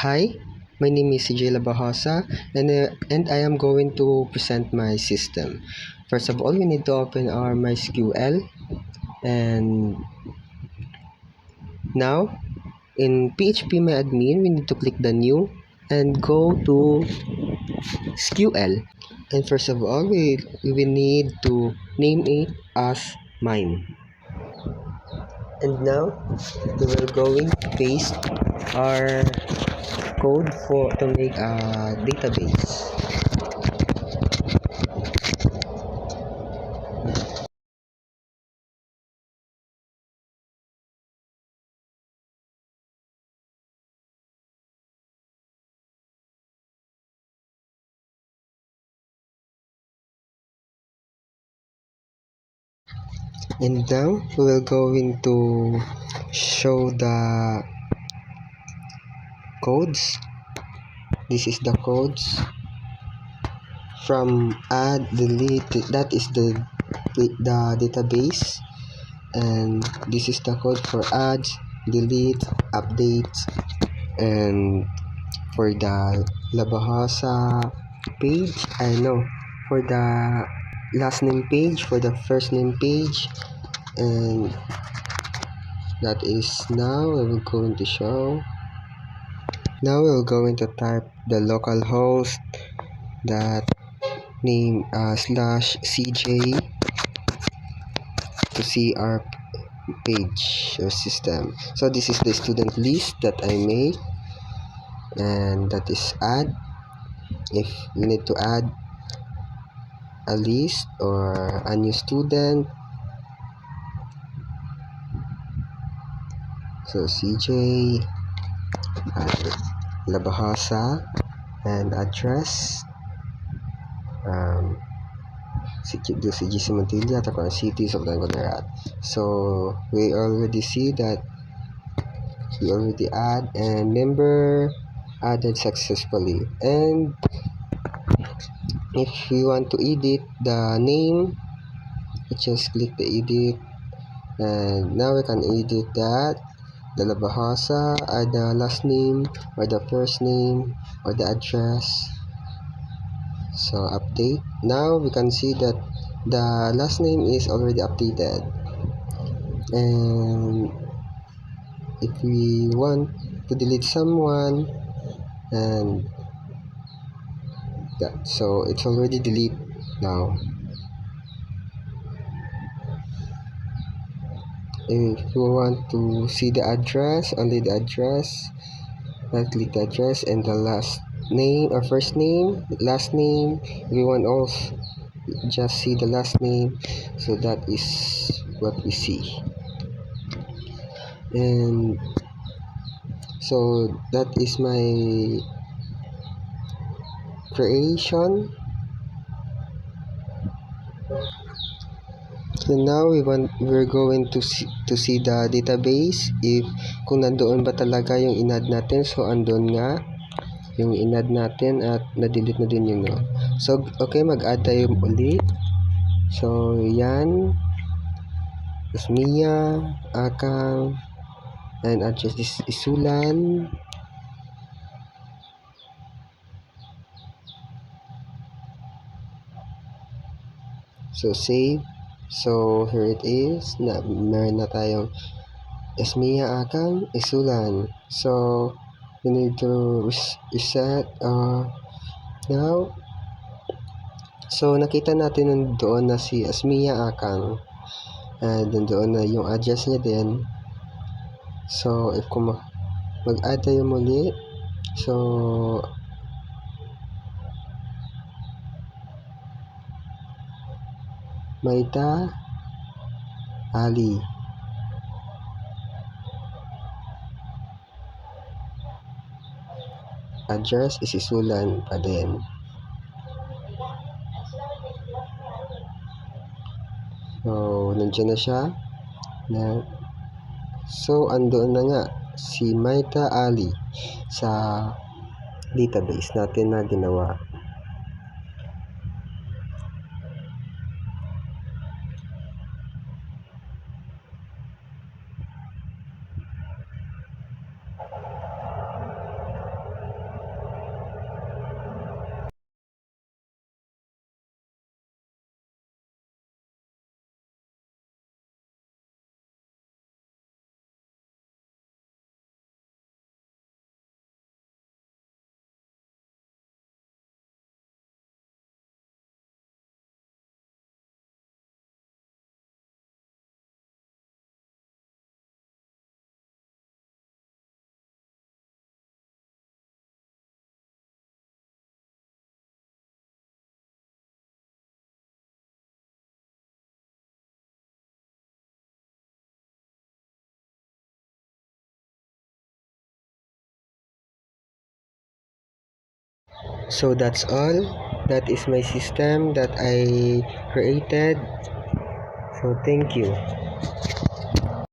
Hi, my name is CJ Labajosa, and I am going to present my system. First of all, we need to open our MySQL, and now in PHP we need to click the new and go to SQL. And first of all, we need to name it as mine. And now we will going to paste our code to make a database. And now we will going to show the codes. This is the codes from add, delete. That is the database, and this is the code for add, delete, update, and for the Labajosa page. I know for the last name page, for the first name page, and that is now we're going to show. Now we're going to type the local host, that name /CJ to see our page or system. So this is the student list that I made, and that is add. If you need to add a list or a new student, so CJ Labajosa and address CG Montilla at ang cities of Langonarat. So we already see that we already add, and member added successfully. And if we want to edit the name, we just click the edit, and now we can edit that. The Labajosa, add the last name or the first name or the address. So update. Now we can see that the last name is already updated. And if we want to delete someone, and that, so it's already delete now. If you want to see the address, only the address, right click the address and the last name or first name, last name. If you want also just see the last name, so that is what we see. And so that is my creation. So now we're going to see the database, if kung nandoon ba talaga yung inad natin. So andun nga yung inad natin at na-delete na din yung no. So okay, mag-add tayo ulit. So yan, Mia, Akang, and address is Isulan. So save. So here it is. Meron na tayong Esmia, Akang, Isulan. So we need to reset now. So nakita natin doon na si Esmia Akang, and doon na yung address niya din. So if kung mag-add tayo muli, so Maita Ali, address is Isulan pa din. So nandiyan na siya. So andoon na nga si Maita Ali sa database natin na ginawa. So that's all. That is my system that I created. So thank you.